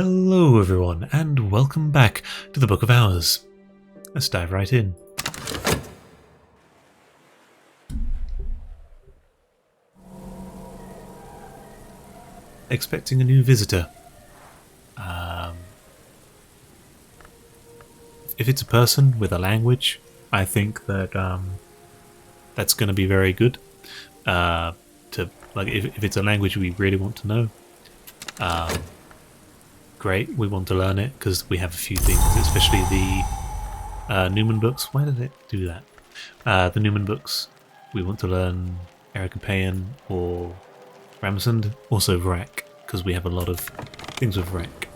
Hello everyone, and welcome back to the Book of Hours. Let's dive right in. Expecting a new visitor. If it's a person with a language, I think that that's going to be very good. If it's a language we really want to know, great. We want to learn it because we have a few things, especially the Newman books. Why did it do that? The Newman books. We want to learn Aragopaean or Ramsund, also Vrak, because we have a lot of things with Vrak.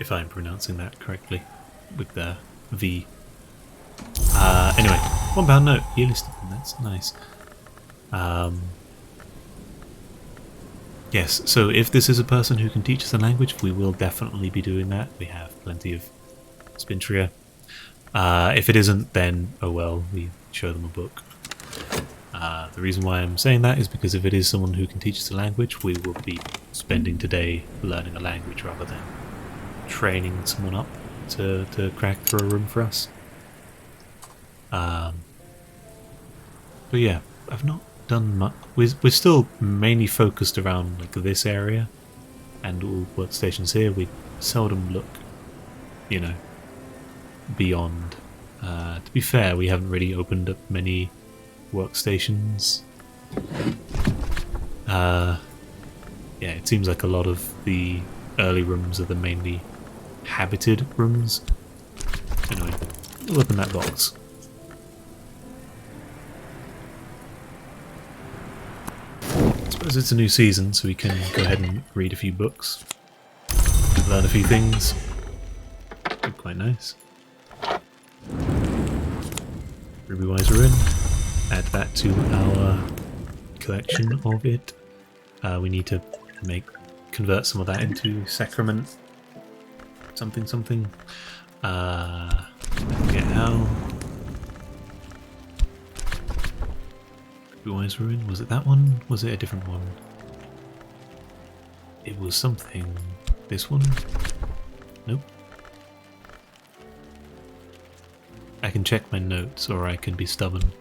If I'm pronouncing that correctly, with the V. Anyway, £1 note, yearly stipend, that's nice. Yes, so if this is a person who can teach us a language, we will definitely be doing that. We have plenty of Spintria. If it isn't, then oh well, we show them a book. The reason why I'm saying that is because if it is someone who can teach us a language, we will be spending today learning a language rather than training someone up to crack through a room for us. But yeah, I've not done much. We're still mainly focused around like this area and all workstations here. We seldom look, beyond. To be fair, we haven't really opened up many workstations. Yeah, it seems like a lot of the early rooms are the mainly habited rooms. Anyway, we'll open that box. I suppose it's a new season, so we can go ahead and read a few books, learn a few things. Be quite nice. Ruby Wise are in. Add that to our collection of it. We need to convert some of that into sacrament something. I forget how. Ruby Wise are in. Was it that one? Was it a different one? It was something. This one? Nope. I can check my notes, or I can be stubborn.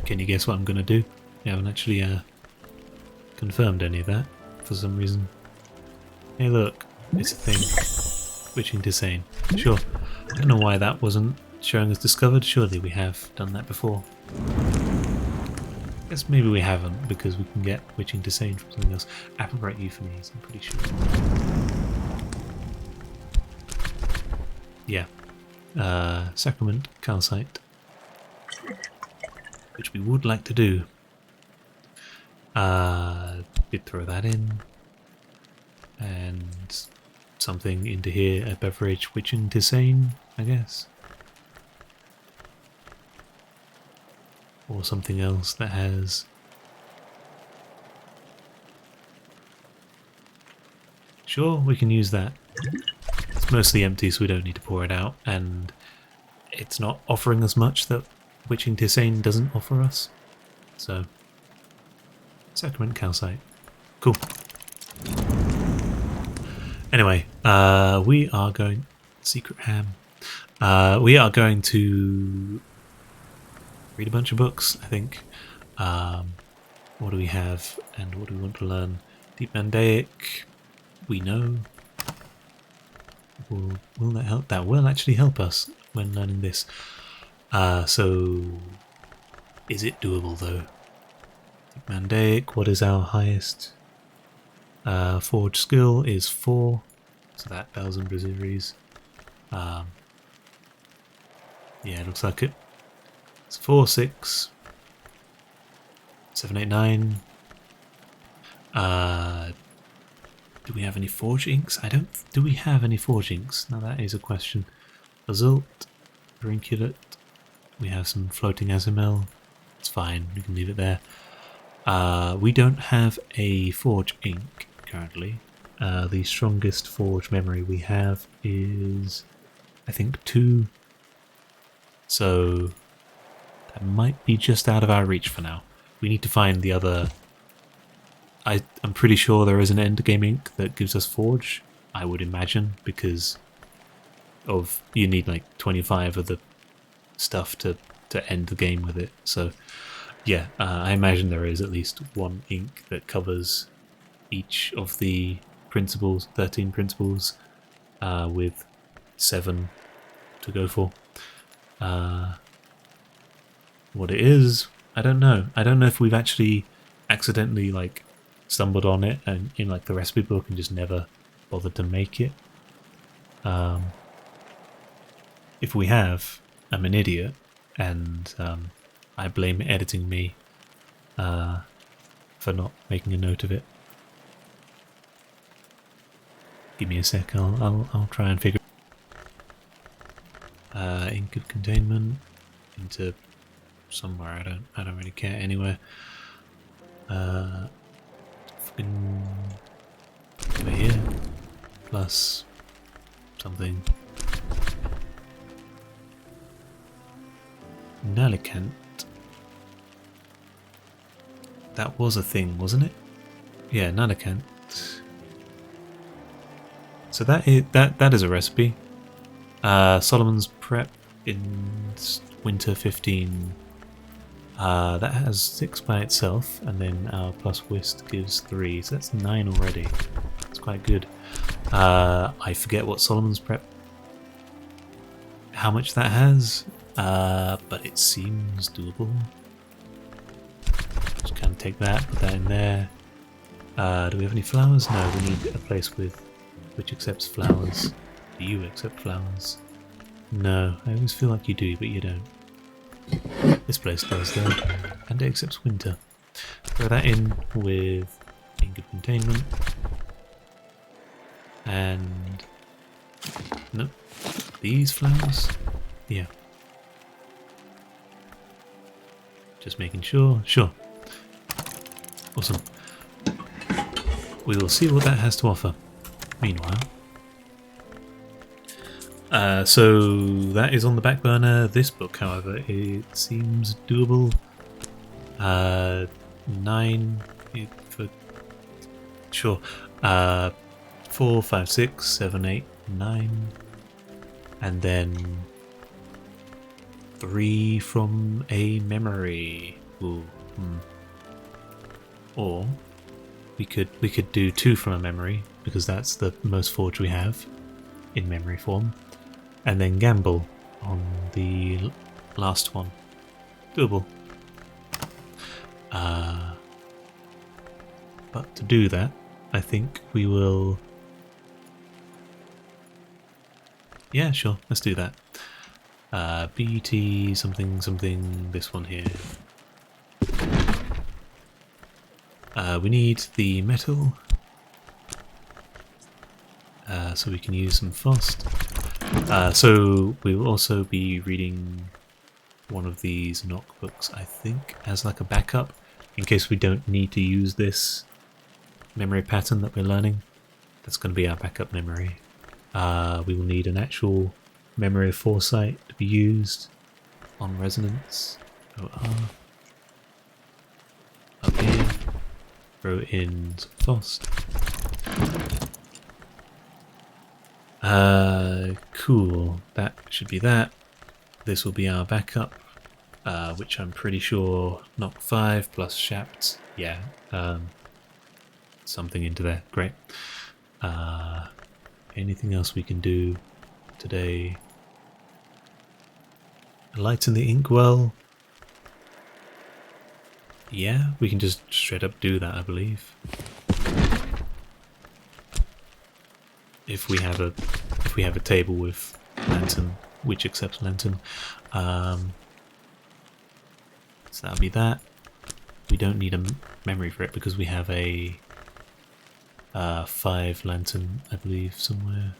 Can you guess what I'm going to do? I haven't actually confirmed any of that for some reason. Hey look, it's a thing. Witching to Sane. Sure. I don't know why that wasn't showing as discovered. Surely we have done that before. I guess maybe we haven't, because we can get Witching to Sane from something else. Apparat Euphonies, I'm pretty sure. Yeah. Sacrament, Calcite. Which we would like to do. Did throw that in. And something into here, a beverage, Witching to Sane, I guess. Or something else that has... Sure, we can use that. It's mostly empty, so we don't need to pour it out, and it's not offering us much that Witching to Sane doesn't offer us. So, Sacrament Calcite. Cool. Anyway, we are going... Secret Ham. We are going to read a bunch of books, I think. What do we have, and what do we want to learn? Deep Mandaic, we know. Will that help? That will actually help us when learning this. So, is it doable though? Deep Mandaic, what is our highest? Forge skill is 4, so that 1,000 Braziries. Yeah, it looks like it. It's 4, 6, 7, 8, 9. Do we have any Forge Inks? Do we have any Forge Inks? Now that is a question. Azult, Brinculate. We have some floating Azimel. It's fine, we can leave it there. We don't have a Forge Ink currently. The strongest Forge memory we have is, I think, 2. So that might be just out of our reach for now. We need to find the other I'm pretty sure there is an endgame ink that gives us Forge, I would imagine, because of you need like 25 of the stuff to end the game with it. So yeah, I imagine there is at least one ink that covers each of the principles, 13 principles, with 7 to go for. What it is, I don't know. I don't know if we've actually accidentally like stumbled on it and in like the recipe book and just never bothered to make it. If we have, I'm an idiot, and I blame editing me for not making a note of it. Give me a sec. I'll try and figure. Ink of containment into somewhere. I don't really care anywhere. Fucking over here plus something. Nalicant. That was a thing, wasn't it? Yeah, Nalicant. So that is a recipe. Solomon's Prep in Winter 15. That has 6 by itself, and then our plus Whist gives 3, so that's 9 already. That's quite good. I forget what Solomon's Prep, how much that has, but it seems doable. Just kind of take that, put that in there. Do we have any flowers? No, we need a place with which accepts flowers. Do you accept flowers? No, I always feel like you do, but you don't. This place does though, and it accepts winter. Throw that in with ink of containment. And nope. These flowers? Yeah. Just making sure. Sure. Awesome. We will see what that has to offer. Meanwhile. So that is on the back burner. This book, however, it seems doable. 9 for sure. 4, 5, 6, 7, 8, 9, and then 3 from a memory. Ooh. Or we could do 2 from a memory because that's the most forge we have in memory form. And then gamble on the last one. Doable. But to do that, I think we will... Yeah, sure, let's do that. BT something something, this one here. We need the metal, so we can use some frost. So we will also be reading one of these knock books, I think, as like a backup, in case we don't need to use this memory pattern that we're learning. That's going to be our backup memory. We will need an actual memory of foresight to be used on resonance. OR. Up here. Throw in some frost. Cool. That should be that. This will be our backup, which I'm pretty sure knock 5 plus shaft. Yeah, something into there. Great. Anything else we can do today? Lighten the inkwell. Yeah, we can just straight up do that, I believe. If we have a table with lantern, which accepts lantern, so that'll be that. We don't need a memory for it because we have a 5 lantern, I believe, somewhere.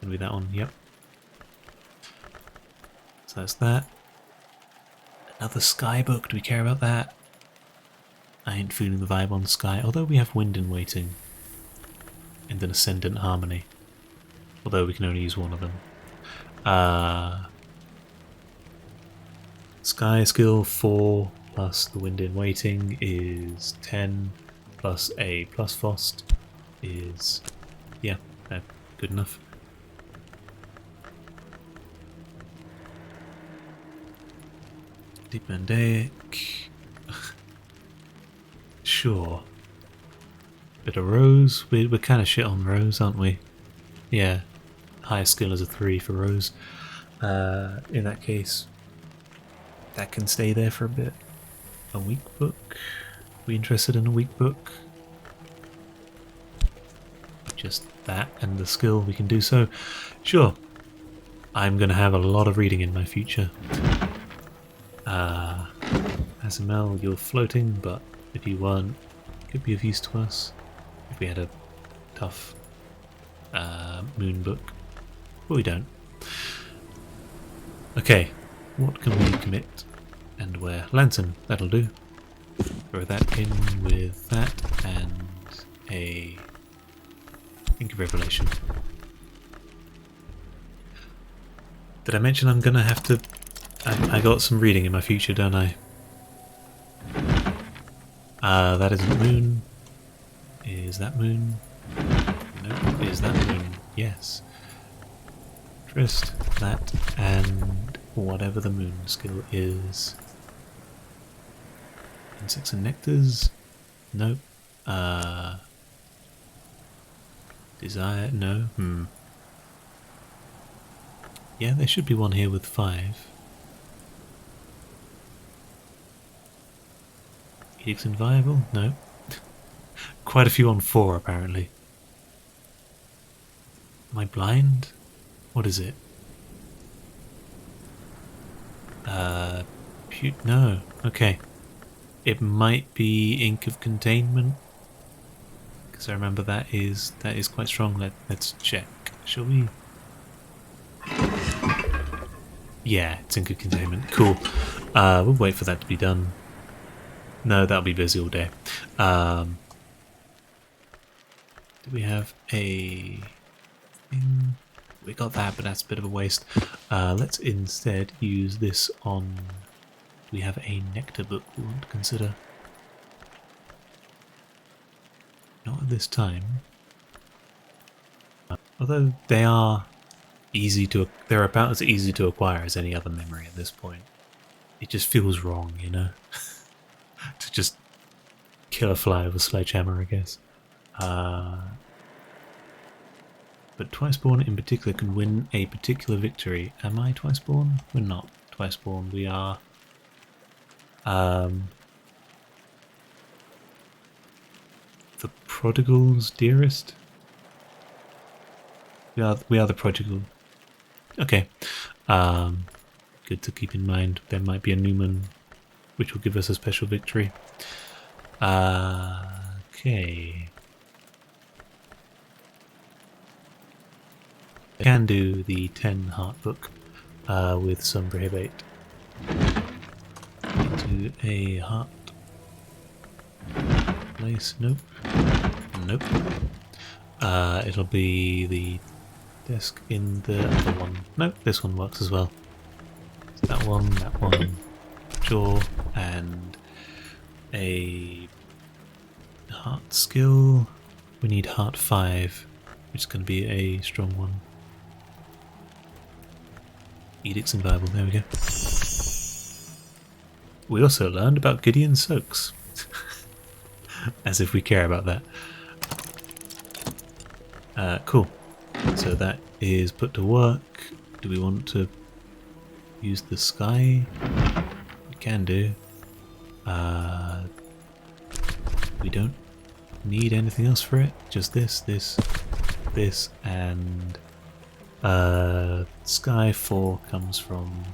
Gonna be that one. Yep. So that's that. Another sky book. Do we care about that? I ain't feeling the vibe on sky. Although we have wind in waiting. And an ascendant harmony. Although we can only use one of them. Sky skill 4 plus the wind in waiting is 10. plus a plus Fost is, yeah, good enough. Deep Mandaic. Sure. Bit of Rose. We're kind of shit on Rose, aren't we? Yeah. Highest skill is a 3 for Rose. In that case, that can stay there for a bit. A weak book. We interested in a weak book? Just that and the skill, we can do so. Sure. I'm going to have a lot of reading in my future. Azamel, you're floating, but if you weren't, it could be of use to us. If we had a tough moon book. But we don't. Okay, what can we commit and where? Lantern, that'll do. Throw that in with that and a Ink of Revelation. Did I mention I'm gonna have to... I got some reading in my future, don't I? That isn't moon. Is that moon? No. Is that moon? Yes. Trist, that, and whatever the moon skill is. Insects and nectars? Nope. Desire? No. Yeah, there should be one here with 5. Edicts Inviolable? No. Quite a few on 4 apparently. Am I blind? What is it? No. Okay. It might be Ink of Containment, because I remember that is quite strong. Let's check, shall we? Yeah, it's Ink of Containment. Cool. We'll wait for that to be done. No, that'll be busy all day. Do we have a thing? We got that, but that's a bit of a waste. Let's instead use this on... We have a nectar book we want to consider. Not at this time. Although they are easy to... They're about as easy to acquire as any other memory at this point. It just feels wrong, you know? To just kill a fly with a sledgehammer, I guess. But Twiceborn in particular can win a particular victory. Am I Twiceborn? We're not Twiceborn, we are... the Prodigal's Dearest? We are the Prodigal. Okay. Good to keep in mind. There might be a Newman which will give us a special victory. Okay. I can do the 10 heart book with some prohibate. Into a heart place. Nope. Nope. It'll be the desk in the other one. Nope, this one works as well. So that one, jaw, and a heart skill. We need heart 5, which is going to be a strong one. Edicts Inviolable, there we go. We also learned about Gideon Soaks. As if we care about that. Cool. So that is put to work. Do we want to use the sky? We can do. We don't need anything else for it. Just this, and Sky 4 comes from,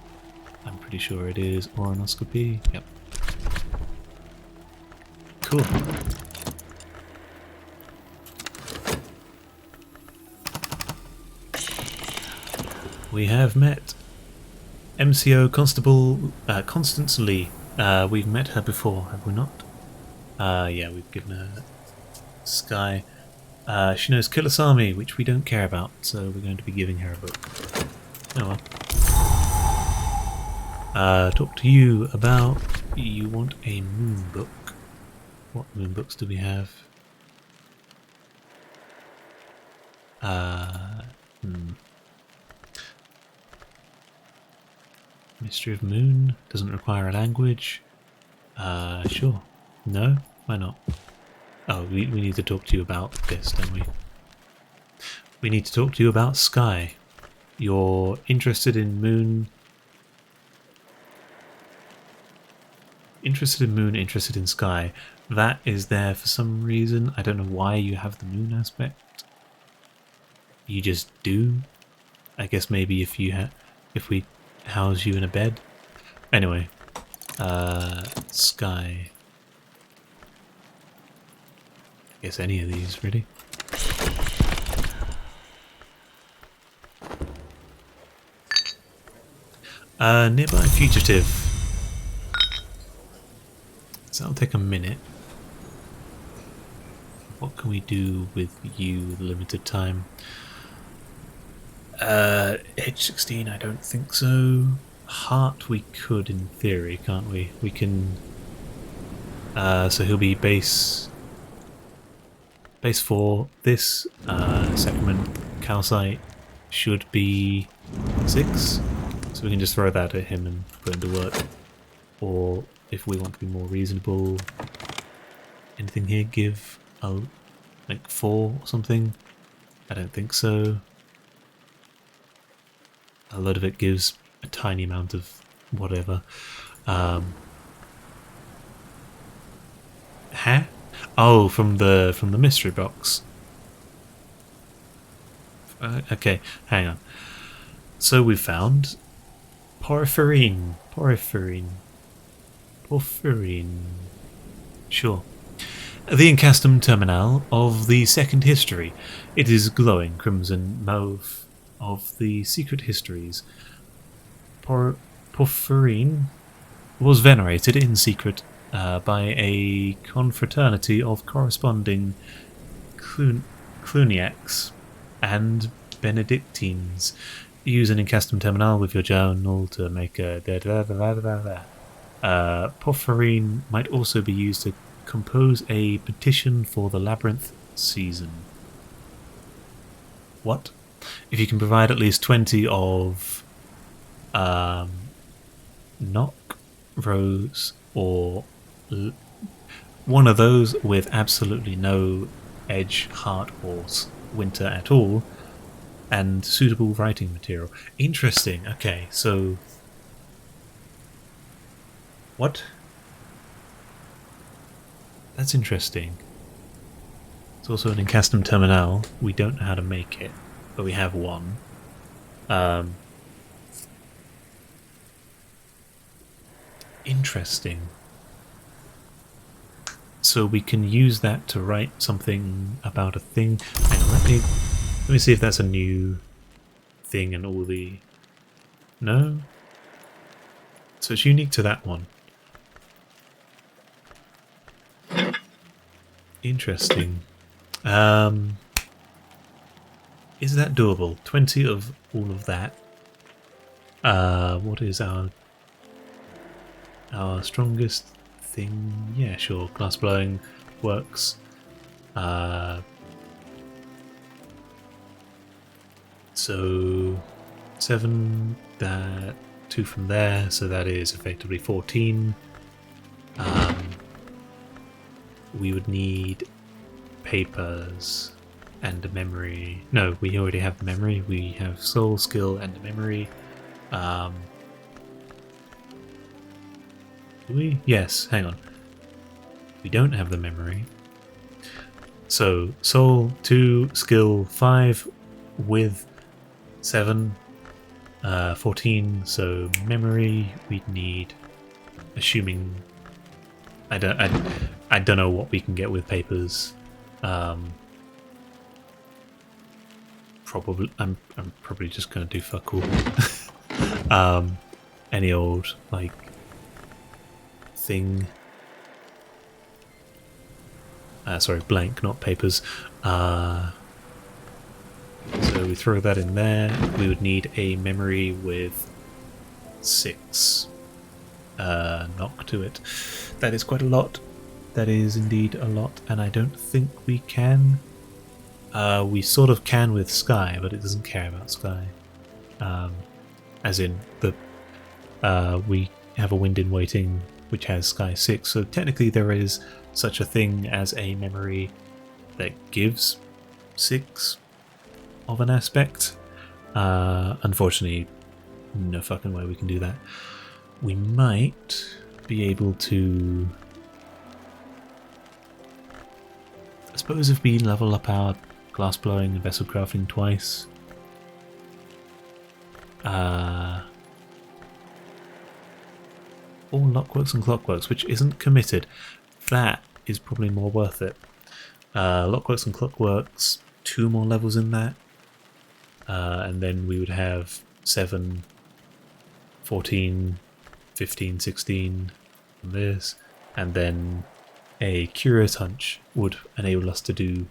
I'm pretty sure it is Oronoscopy. Yep. Cool. We have met MCO Constable Constance Lee. We've met her before, have we not? Yeah, we've given her Sky. She knows Kilasami, which we don't care about, so we're going to be giving her a book. Oh well. Talk to you about... You want a moon book. What moon books do we have? Mystery of Moon doesn't require a language. Sure. No? Why not? Oh, we need to talk to you about this, don't we? We need to talk to you about Sky. You're interested in Moon. Interested in Moon, interested in Sky. That is there for some reason. I don't know why you have the Moon aspect. You just do. I guess maybe if we house you in a bed. Anyway, Sky. I guess any of these, really. Nearby fugitive. So that'll take a minute. What can we do with you with limited time? Age 16, I don't think so. Heart we could in theory, can't we? We can... so he'll be base 4. This Sacrament Calcite should be 6. So we can just throw that at him and put him to work. Or if we want to be more reasonable, anything here give like 4 or something? I don't think so. A lot of it gives a tiny amount of whatever. Huh? Oh, from the mystery box. Okay, hang on. So we found porphyrin. Sure. The Incastum Terminal of the Second History. It is glowing crimson mauve of the secret histories. Porphyrin was venerated in secret by a confraternity of corresponding Cluniacs and Benedictines. Use an Incastum Terminal with your journal to make a porphyrin might also be used to compose a petition for the Labyrinth season. What? If you can provide at least 20 of knock, rose, or one of those with absolutely no edge, heart, or winter at all, and suitable writing material. Interesting. Okay, so... What? That's interesting. It's also an Incastum Terminal. We don't know how to make it, but we have one. Interesting. So we can use that to write something about a thing. Hang on, let me see if that's a new thing and all the... No? So it's unique to that one. Interesting. Is that doable? 20 of all of that. What is our strongest thing? Yeah, sure. Glass blowing works. So 7, 2 from there, so that is effectively 14. We would need papers and a memory. No, we already have the memory. We have soul, skill, and a memory. Do we? Yes, hang on. We don't have the memory. So, soul 2, skill 5 with 7, 14. So, memory we'd need, assuming... I don't know what we can get with papers. Probably, I'm probably just gonna do fuck all. Any old like thing. Sorry, blank, not papers. So we throw that in there. We would need a memory with 6 knock to it. That is quite a lot. that is indeed a lot, and I don't think we can. We sort of can with Sky, but it doesn't care about Sky. As in, we have a Wind in Waiting which has Sky 6, so technically there is such a thing as a memory that gives 6 of an aspect. Unfortunately, no fucking way we can do that. We might be able to... I suppose if we level up our glass blowing and vessel crafting twice, or Lockworks and Clockworks, which isn't committed, that is probably more worth it. Lockworks and Clockworks, 2 more levels in that, and then we would have 7, 14, 15, 16 on this, and then a Curious Hunch would enable us to do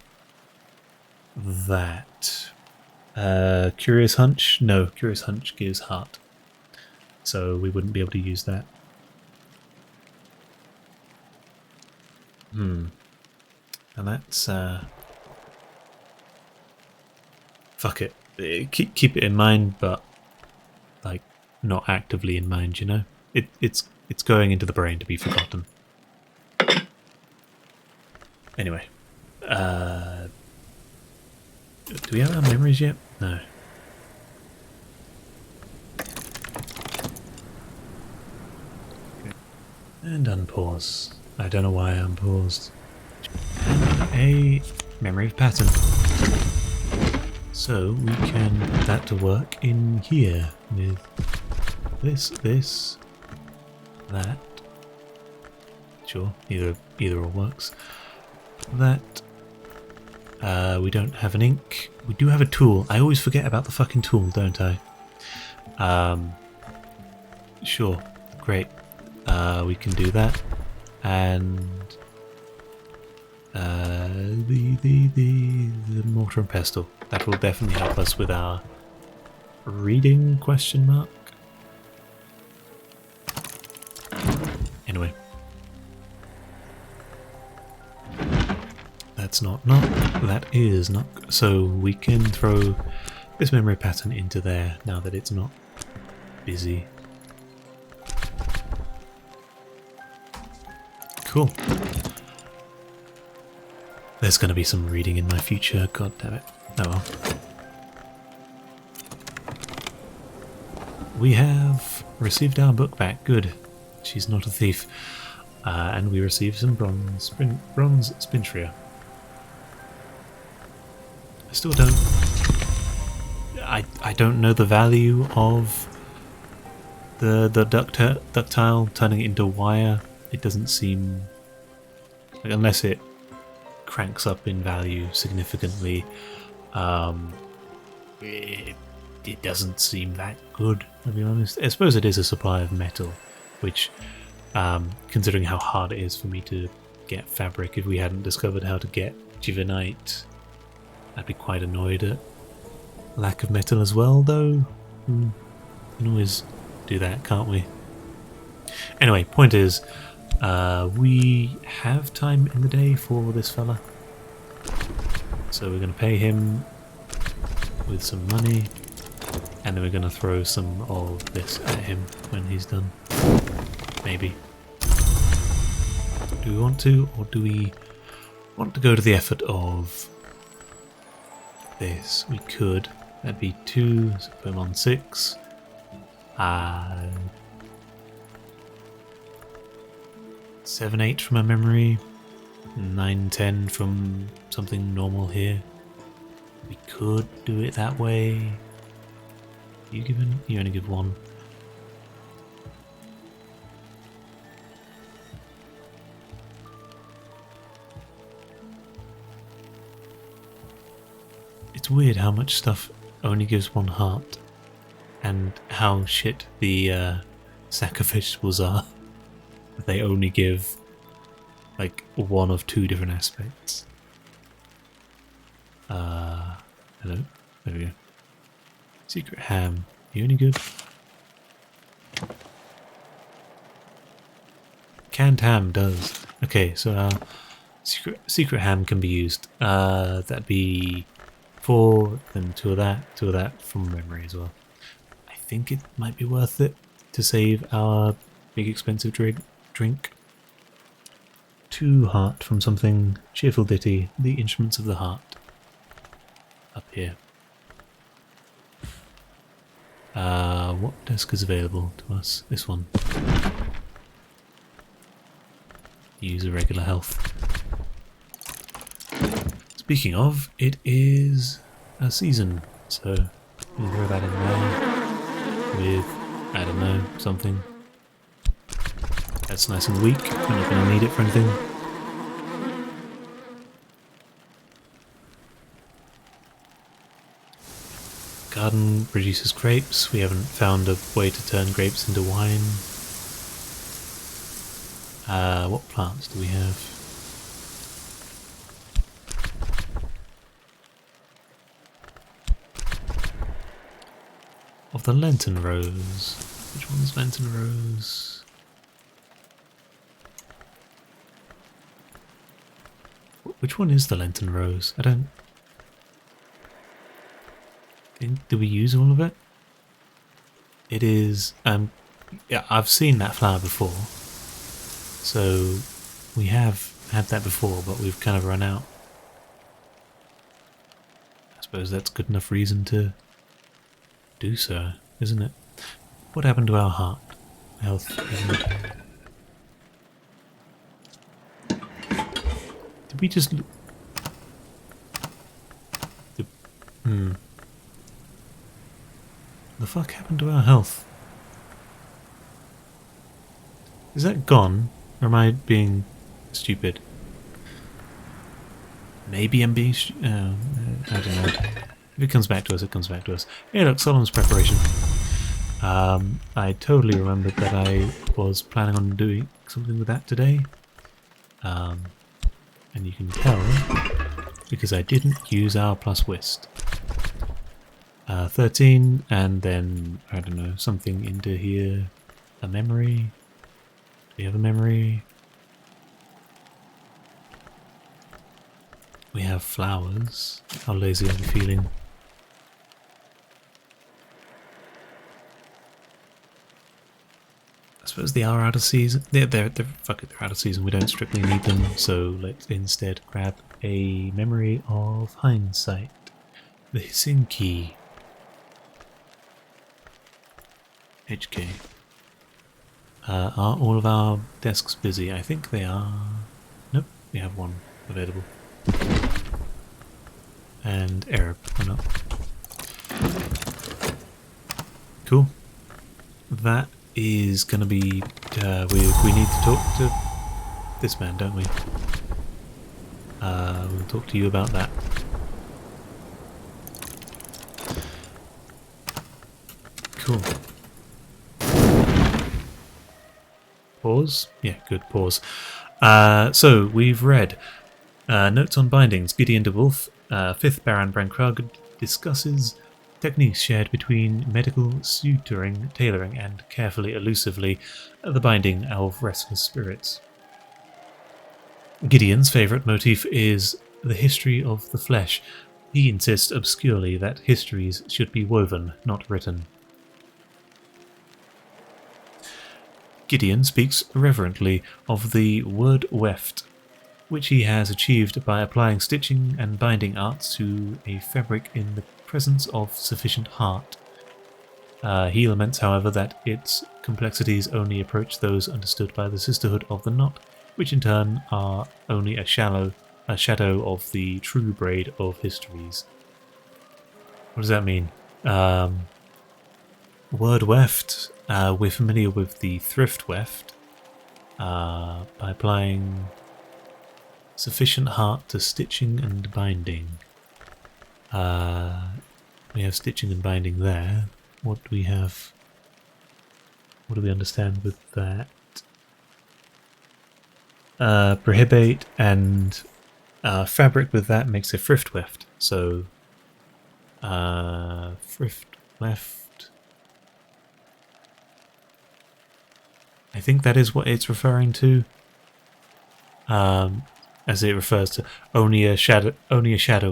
that. Curious Hunch? No, Curious Hunch gives Heart, so we wouldn't be able to use that. And that's fuck it. Keep it in mind, but like not actively in mind, you know? It's going into the brain to be forgotten. Anyway. Do we have our memories yet? No. And unpause. I don't know why I unpaused. And a memory of pattern. So we can put that to work in here with this, that. Sure, either or works. That. We don't have an ink. We do have a tool. I always forget about the fucking tool, don't I? Sure, great. We can do that. And the mortar and pestle. That will definitely help us with our reading ? Anyway. That's not knock, that is knock. So we can throw this memory pattern into there now that it's not busy. Cool. There's going to be some reading in my future, god damn it. Oh well. We have received our book back, good. She's not a thief. And we received some bronze spintria. I still don't... I don't know the value of the ductile turning it into wire. It doesn't seem... like, unless it cranks up in value significantly, it doesn't seem that good, to be honest. I suppose it is a supply of metal, which, considering how hard it is for me to get fabric, if we hadn't discovered how to get Jivenite, I'd be quite annoyed at lack of metal as well, though. We can always do that, can't we? Anyway, point is, we have time in the day for this fella. So we're going to pay him with some money, and then we're going to throw some of this at him when he's done. Maybe. Do we want to, or do we want to go to the effort of this? We could. That'd be 2, so put him on 6. 7, 8 from my memory. 9, 10 from something normal here. We could do it that way. You only give 1. It's weird how much stuff only gives 1 heart, and how shit the sacrificials are. They only give like 1 of 2 different aspects. Hello? There we go. Secret ham. You any good? Canned ham does. Okay, so our secret ham can be used. That'd be 4, then 2 of that from memory as well. I think it might be worth it to save our big expensive drink. 2 heart from something. Cheerful ditty. The instruments of the heart. Up here. What desk is available to us? This one. Use a regular health. Speaking of, it is a season, so we'll throw that in there with, I don't know, something. That's nice and weak, we're not going to need it for anything. Garden produces grapes, we haven't found a way to turn grapes into wine. What plants do we have? Of the Lenten Rose. Which one's Lenten Rose? Which one is the Lenten Rose? I don't think... Do we use all of it? It is... yeah, I've seen that flower before. So, we have had that before, but we've kind of run out. I suppose that's good enough reason to do so, isn't it? What happened to our heart? Health. Did we just... The fuck happened to our health? Is that gone? Or am I being stupid? Maybe I'm being I don't know. If it comes back to us, it comes back to us. Hey look, Solomon's preparation. I totally remembered that I was planning on doing something with that today. And you can tell because I didn't use our plus whist. 13, and then, I don't know, something into here. A memory. Do we have a memory? We have flowers. How lazy are we feeling? I suppose they are out of season. Fuck it, they're out of season. We don't strictly need them, so let's instead grab a memory of hindsight. The hissing key. HK. Are all of our desks busy? I think they are. Nope, we have one available. And Arab, why not? Cool. That is gonna be... we need to talk to this man, don't we? We'll talk to you about that. Cool. Pause? Yeah, good, pause. So, we've read Notes on Bindings. Gideon de Wolf, 5th Baron Brankrug, discusses techniques shared between medical suturing, tailoring, and carefully elusively the binding of restless spirits. Gideon's favourite motif is the history of the flesh. He insists obscurely that histories should be woven, not written. Gideon speaks reverently of the word weft, which he has achieved by applying stitching and binding arts to a fabric in the presence of sufficient heart. He laments, however, that its complexities only approach those understood by the Sisterhood of the Knot, which in turn are only a shadow of the true braid of histories. What does that mean? Word weft. We're familiar with the thrift weft by applying sufficient heart to stitching and binding. We have stitching and binding there. What do we have? What do we understand with that? Prohibate and fabric with that makes a thrift weft. So thrift weft. I think that is what it's referring to. as it refers to only a shadow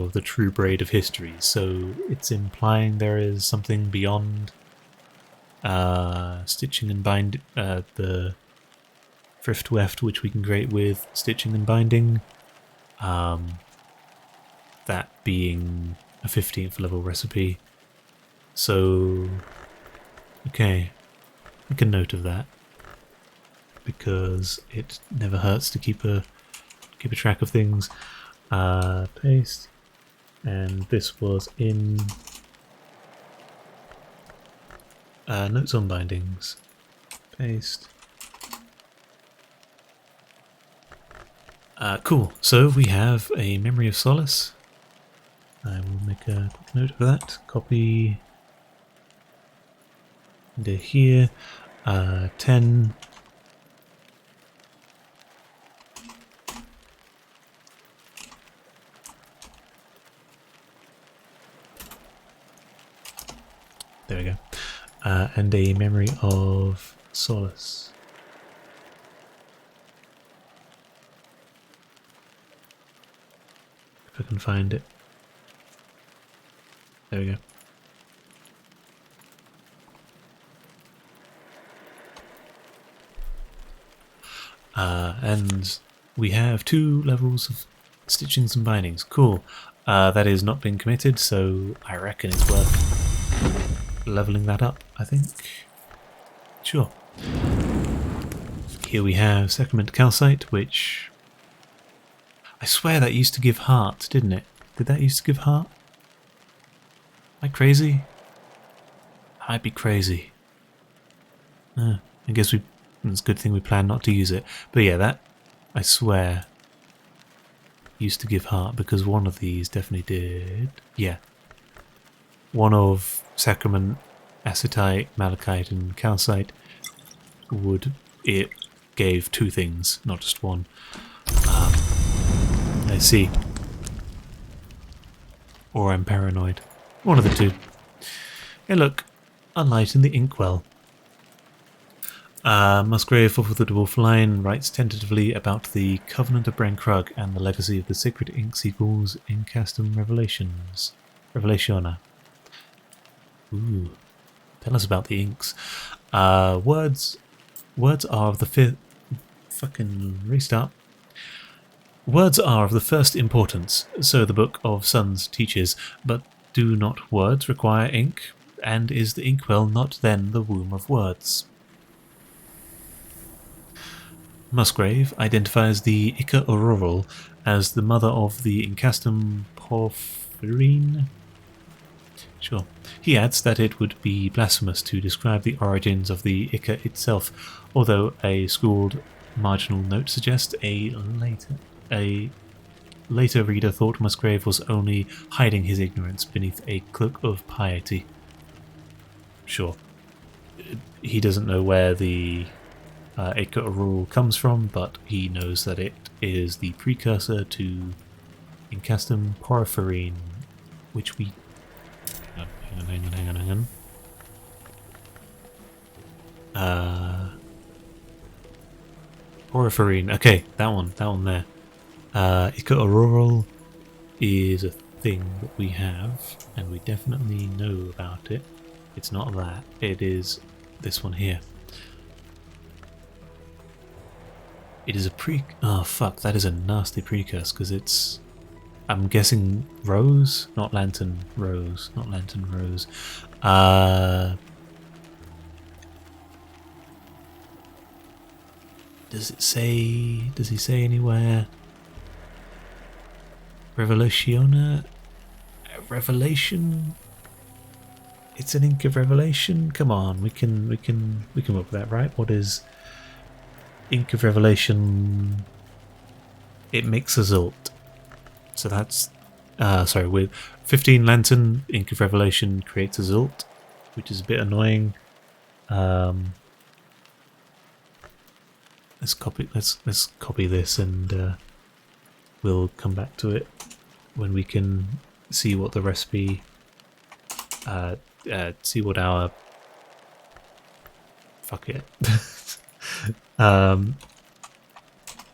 of the true braid of history. So it's implying there is something beyond stitching and bind the thrift weft, which we can create with stitching and binding. That being a 15th level recipe. So, okay, make a note of that because it never hurts to keep a track of things. Paste, and this was in notes on bindings. Paste. Cool. So we have a memory of solace. I will make a quick note of that. Copy into here. 10. There we go. And a memory of solace. If I can find it. There we go. And we have 2 levels of stitchings and bindings. Cool. That is not been committed, so I reckon it's worth leveling that up, I think. Sure. Here we have Sacrament Calcite, which I swear that used to give heart, didn't it? Did that used to give heart? Am I crazy? I'd be crazy. I guess it's a good thing we planned not to use it. But yeah, that, I swear, used to give heart, because one of these definitely did. Yeah. One of Sacrament, Acetite, Malachite and Calcite it gave 2 things, not just one. I see. Or I'm paranoid. One of the 2. Hey look, Unlight in the Inkwell. Musgrave of the Dwarf Line writes tentatively about the Covenant of Brankrug and the legacy of the sacred ink sequels in Castum Revelationa. Ooh, tell us about the inks. Words are of the fifth... Fucking restart. Words are of the first importance, so the Book of Suns teaches, but do not words require ink? And is the inkwell not then the womb of words? Musgrave identifies the Ica Auroral as the mother of the Incastum Porphyrine. Sure. He adds that it would be blasphemous to describe the origins of the Ica itself, although a scrawled marginal note suggests a later reader thought Musgrave was only hiding his ignorance beneath a cloak of piety. Sure. He doesn't know where the Ica Auroral comes from, but he knows that it is the precursor to Incastum Porphyrine, which we... Hang on. Porphyrine, okay, that one there. Ica Auroral is a thing that we have, and we definitely know about it. It's not that, it is this one here. It is a oh fuck, that is a nasty precursor, because it's... I'm guessing rose? Not lantern rose. Not lantern rose. Does it say... Does he say anywhere? Revelationa? Revelation? It's an ink of revelation? Come on, we can work with that, right? What is ink of revelation? It makes a zult. So that's sorry, with 15 lantern, ink of revelation creates a zult, which is a bit annoying. Let's copy this, and we'll come back to it when we can see what the recipe see what our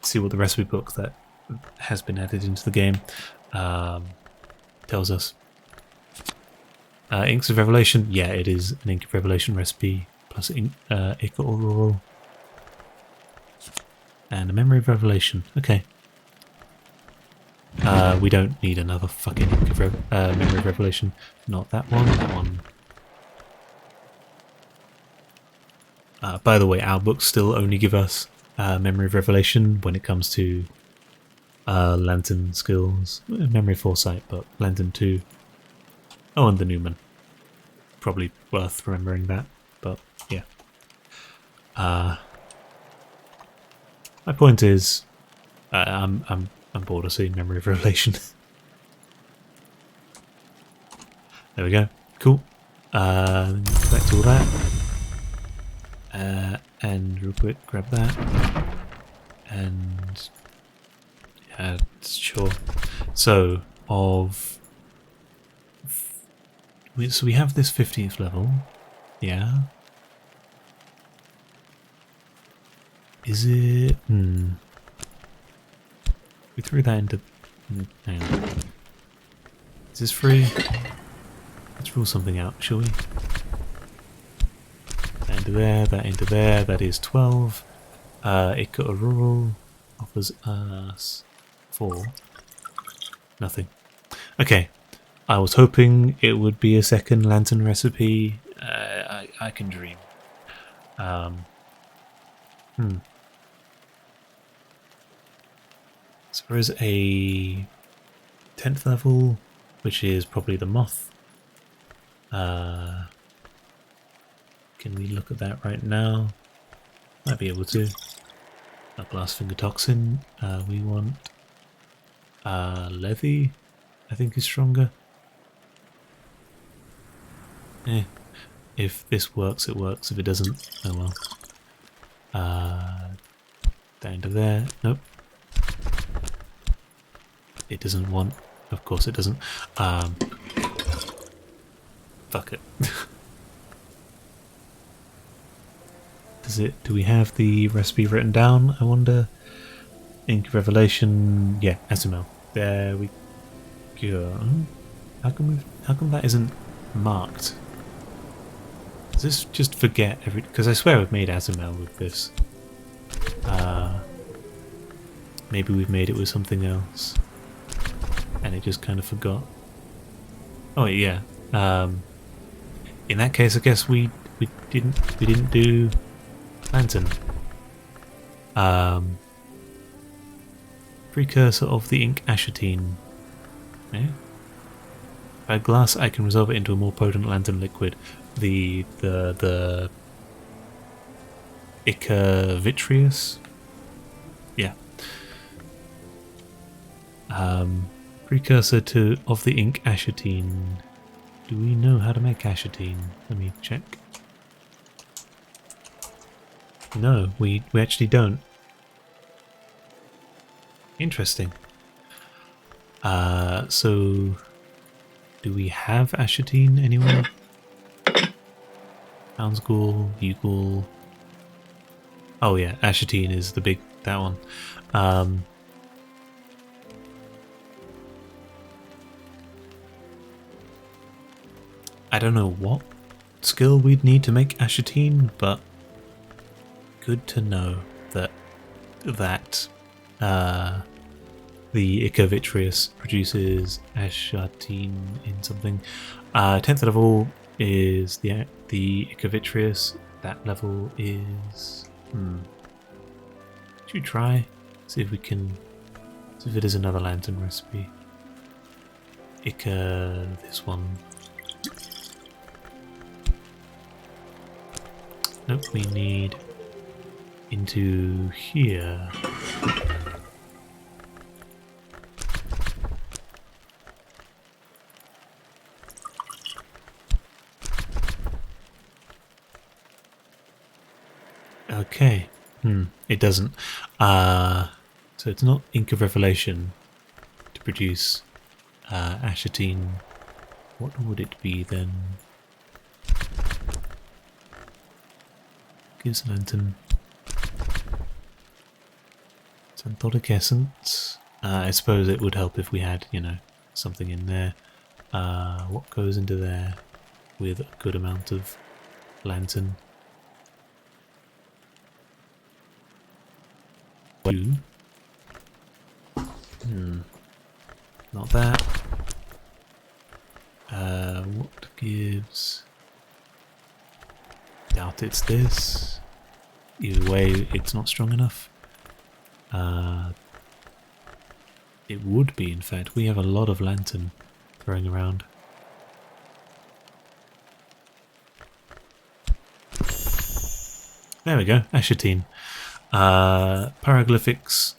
see what the recipe book that has been added into the game tells us. Inks of Revelation, yeah, it is an Ink of Revelation recipe plus Ica Auroral. And a Memory of Revelation, okay. We don't need another fucking Ink of Memory of Revelation. Not that one, that one. By the way, our books still only give us Memory of Revelation when it comes to Lantern skills. Memory of Foresight, but Lantern 2. Oh, and the Newman. Probably worth remembering that, but yeah. My point is, I'm bored of seeing Memory of Revelation. There we go. Cool. Back to all that. And real quick, grab that. And yeah, sure. So we have this 50th level. Yeah. Is it? We threw that into. Hang on. Is this free? Let's rule something out, shall we? That into there, that into there. That is 12. Ica Auroral offers us 4. Nothing. Okay. I was hoping it would be a second lantern recipe. I can dream. So there is a 10th level, which is probably the moth. Can we look at that right now? Might be able to. A Glassfinger Toxin. We want Levy, I think is stronger. If this works, it works. If it doesn't, oh well. Down to there. Nope. It doesn't want. Of course it doesn't. Fuck it. Does it? Do we have the recipe written down? I wonder. Ink of Revelation. Yeah, SML. There we go. How come that isn't marked? Does this just forget every? Because I swear I've made SML with this. Maybe we've made it with something else, and it just kind of forgot. Oh yeah. In that case, I guess we didn't do lantern. Precursor of the ink Ashatine. Yeah. By glass, I can resolve it into a more potent lantern liquid. The Ica Vitreous. Yeah. Precursor of the ink Ashatine. Do we know how to make Ashatine? Let me check. No, we actually don't. Interesting. So do we have Ashatine anywhere? Houndsghoul, Ughoul. Oh yeah, Ashatine is the big, that one. I don't know what skill we'd need to make Ashatine, but good to know that the Ica Vitreous produces Ashatine in something. 10th level is the Ica Vitreous. That level is... Should we try? See if we can... See if it is another lantern recipe. Ica... this one. Nope, we need into here. Okay. It doesn't. So it's not Ink of Revelation to produce Ashatine. What would it be then? Gives lantern. Xanthodic essence. I suppose it would help if we had, you know, something in there. What goes into there with a good amount of lantern? Not that. What gives? Doubt it's this. Either way, it's not strong enough. It would be, in fact. We have a lot of lantern throwing around. There we go, Ashatine. Pyroglyphics.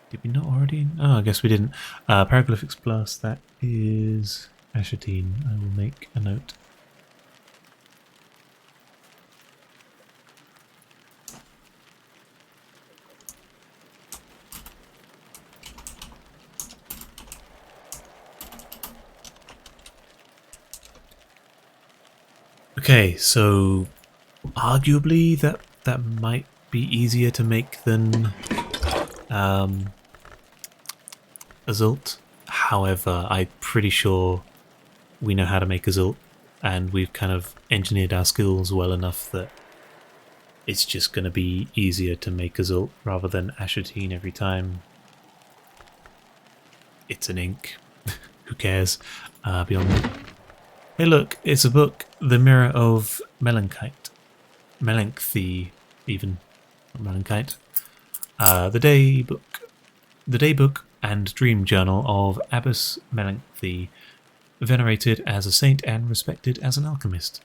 Did we not already? Oh, I guess we didn't. Pyroglyphics plus, that is Ashatine. I will make a note. Okay, so arguably that might be easier to make than Azult. However, I'm pretty sure we know how to make Azult, and we've kind of engineered our skills well enough that it's just going to be easier to make Azult rather than Ashatine every time. It's an ink. Who cares? Beyond that. Hey look, it's a book, The Mirror of Melanchite. Melanchthie, even. Not Melanchite. The Daybook and Dream Journal of Abbess Melanchthie, venerated as a saint and respected as an alchemist.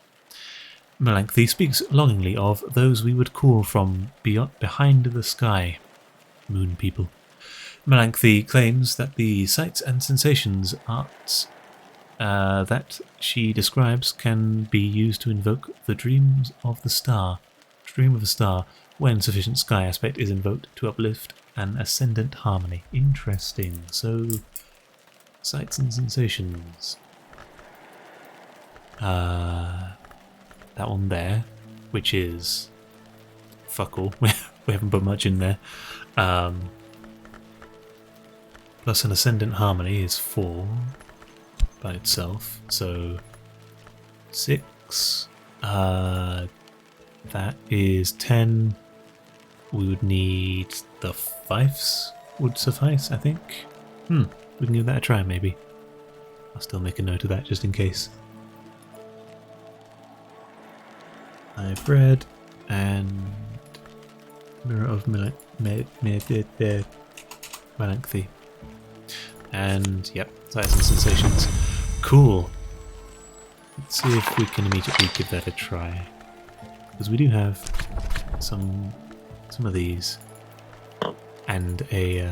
Melanchthie speaks longingly of those we would call from behind the sky, moon people. Melanchthie claims that the sights and sensations arts that she describes can be used to invoke the dream of a star, when sufficient sky aspect is invoked to uplift an ascendant harmony. Interesting. So, sights and sensations. That one there, which is fuck all. We haven't put much in there. Plus an ascendant harmony is 4 by itself, so 6. That is 10. We would need the 5s would suffice, I think. We can give that a try, maybe. I'll still make a note of that just in case. I've read and Mirror of Melanchthie. And yep, sights and sensations. Cool. Let's see if we can immediately give that a try, because we do have some of these and a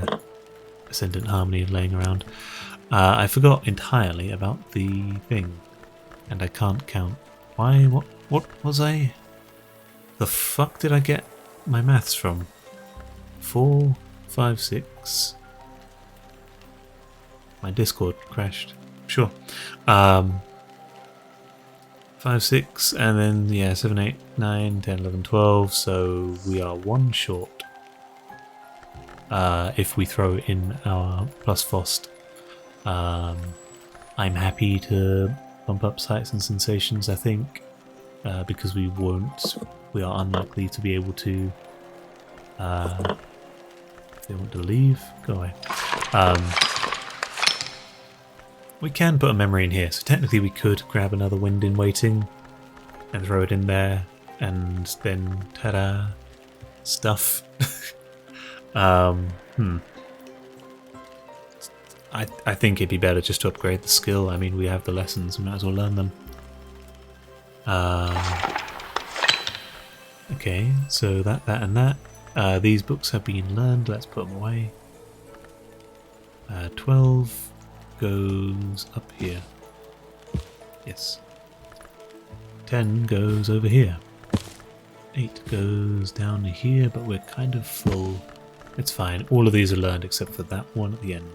ascendant harmony laying around. I forgot entirely about the thing, and I can't count. Why? What was I? The fuck did I get my maths from? 4, 5, 6. My Discord crashed. Sure. 5, 6, and then, yeah, 7, 8, 9, 10, 11, 12. So we are 1 short. If we throw in our plus Fost. I'm happy to bump up sights and sensations, I think, because we are unlikely to be able to, if they want to leave, go away. We can put a memory in here, so technically we could grab another wind in waiting and throw it in there, and then ta-da, stuff. I think it'd be better just to upgrade the skill. I mean, we have the lessons, we might as well learn them. Okay, so that and that. These books have been learned, let's put them away. 12 goes up here. Yes. 10 goes over here. 8 goes down here, but we're kind of full. It's fine. All of these are learned except for that one at the end.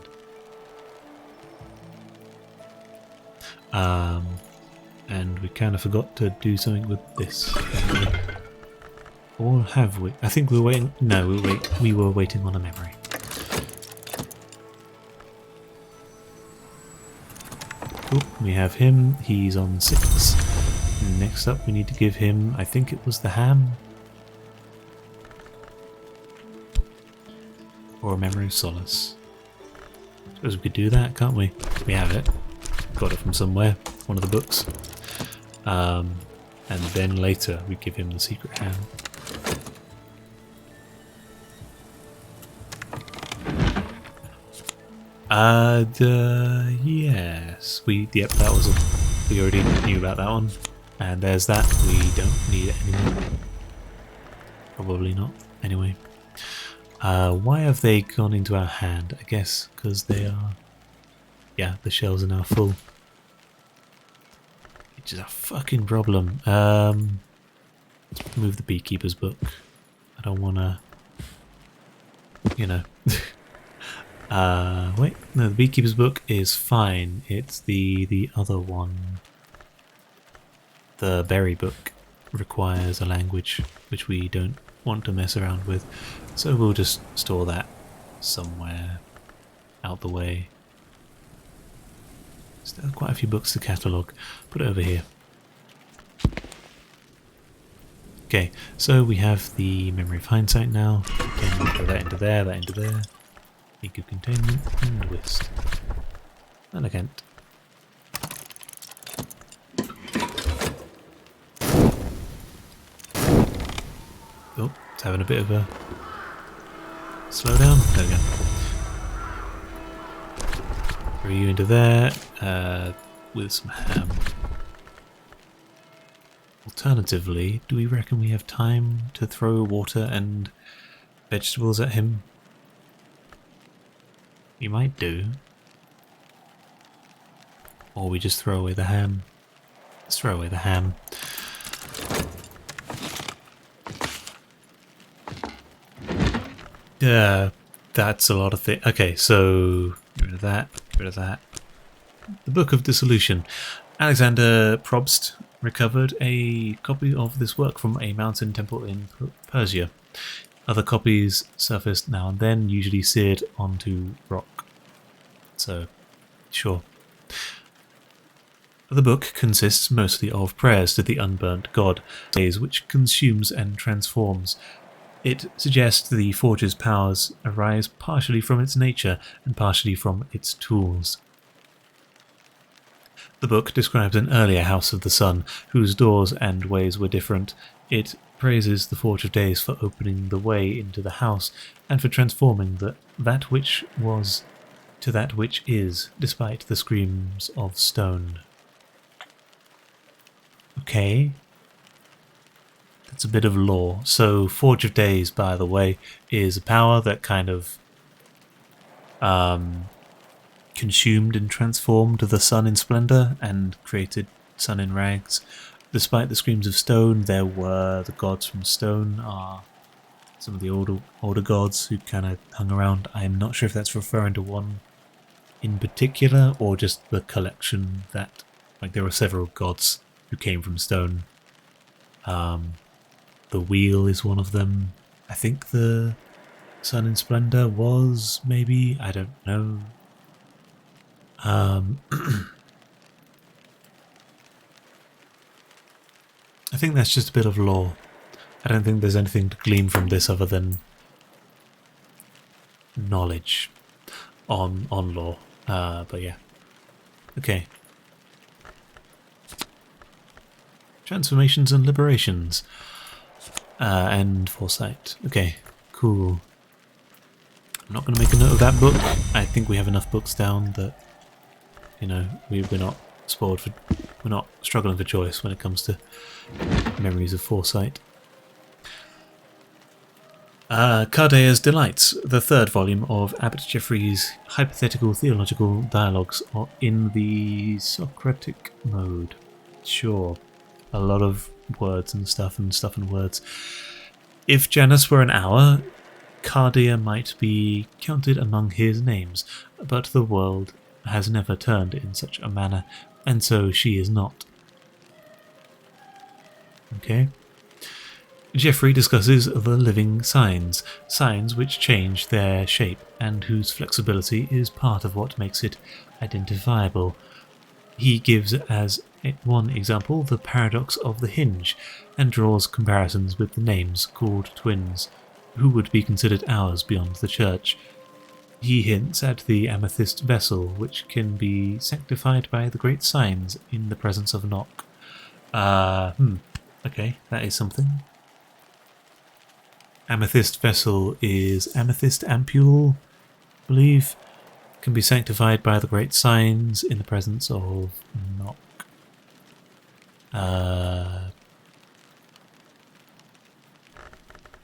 And we kind of forgot to do something with this. Or have we? I think we were waiting. No, we were waiting on a memory. Cool. We have him. He's on 6. Next up, we need to give him. I think it was the ham. Or a memory of solace. Suppose we could do that, can't we? We have it. Got it from somewhere. One of the books. And then later we give him the secret ham. Yes. Yep, that was we already knew about that one. And there's that. We don't need it anymore. Probably not. Anyway. Why have they gone into our hand? I guess because they are... Yeah, the shells are now full. Which is a fucking problem. Let's remove the beekeeper's book. I don't want to... You know... wait, no, the beekeeper's book is fine. It's the other one. The berry book requires a language which we don't want to mess around with. So we'll just store that somewhere out the way. Still quite a few books to catalogue. Put it over here. Okay, so we have the memory of hindsight now. We can throw that into there, that into there. Eco containment and whist. And I can't. Oh, it's having a bit of a slowdown. There we go. Throw you into there with some ham. Alternatively, do we reckon we have time to throw water and vegetables at him? We might do. Or we just throw away the ham. Let's throw away the ham. That's a lot of things. Okay, so get rid of that, get rid of that. The Book of Dissolution. Alexander Probst recovered a copy of this work from a mountain temple in Persia. Other copies surfaced now and then, usually seared onto rock. So, sure. The book consists mostly of prayers to the unburnt god, which consumes and transforms. It suggests the forge's powers arise partially from its nature and partially from its tools. The book describes an earlier House of the Sun, whose doors and ways were different. It praises the Forge of Days for opening the way into the house and for transforming that which was to that which is, despite the screams of stone. Okay. That's a bit of lore. So Forge of Days, by the way, is a power that kind of consumed and transformed the sun in splendor and created sun in rags. Despite the screams of stone, there were the gods from stone, are some of the older gods who kind of hung around. I'm not sure if that's referring to one in particular or just the collection that, like, there were several gods who came from stone. The wheel is one of them. I think the sun in splendor was maybe, I don't know. I think that's just a bit of lore. I don't think there's anything to glean from this other than knowledge on lore. But yeah. Okay. Transformations and liberations. And foresight. Okay, cool. I'm not going to make a note of that book. I think we have enough books down that, you know, we're not spoiled for, we're not struggling for choice when it comes to memories of foresight. Cardea's Delights, the third volume of Abbot Geoffrey's hypothetical theological dialogues in the Socratic mode. Sure, a lot of words and stuff and words. If Janus were an hour, Cardea might be counted among his names, but the world has never turned in such a manner, and so she is not. Okay. Geoffrey discusses the living signs, signs which change their shape and whose flexibility is part of what makes it identifiable. He gives as one example the paradox of the hinge and draws comparisons with the names called twins, who would be considered hours beyond the church. He hints at the amethyst vessel, which can be sanctified by the great signs in the presence of knock. Okay, that is something. Amethyst vessel is amethyst ampule, I believe. Can be sanctified by the great signs in the presence of knock.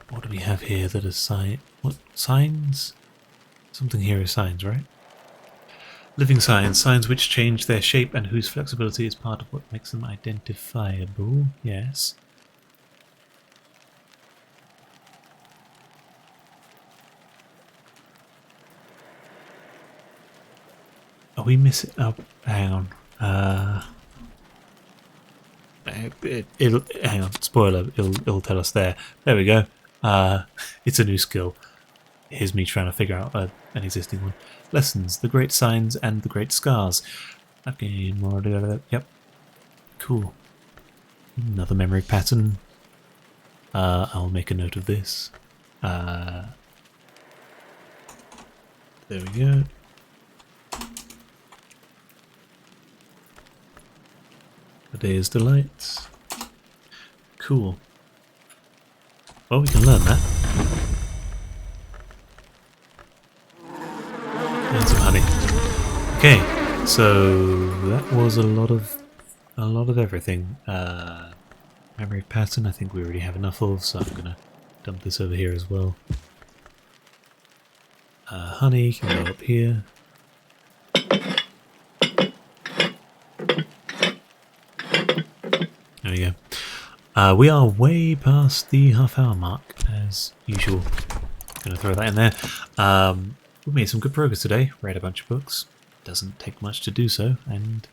What do we have here that is sign? What signs? Something here is signs, right? Living signs, signs which change their shape and whose flexibility is part of what makes them identifiable. Yes. Are we missing? Oh, hang on. It'll hang on. Spoiler. It'll tell us there. There we go. It's a new skill. Here's me trying to figure out an existing one. Lessons: the great signs and the great scars. Okay, more. Yep. Cool. Another memory pattern. I'll make a note of this. There we go. A day's delights. Cool. Well, we can learn that. And some honey. Okay, so that was a lot of everything. Memory pattern, I think we already have enough of, so I'm gonna dump this over here as well. Honey can go up here. There we go. We are way past the half-hour mark, as usual. Gonna throw that in there. We made some good progress today. Read a bunch of books. Doesn't take much to do so, and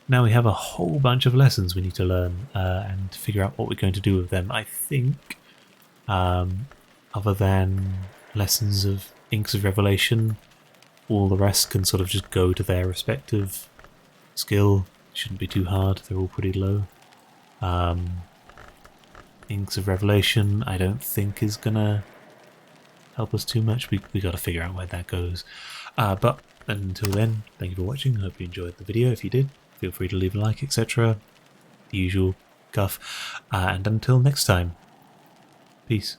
now we have a whole bunch of lessons we need to learn and figure out what we're going to do with them. I think, other than lessons of Inks of Revelation, all the rest can sort of just go to their respective skill. Shouldn't be too hard. They're all pretty low. Inks of Revelation, I don't think is gonna help us too much. We got to figure out where that goes. But until then, thank you for watching. I hope you enjoyed the video. If you did, feel free to leave a like, etc. The usual guff. And until next time, peace.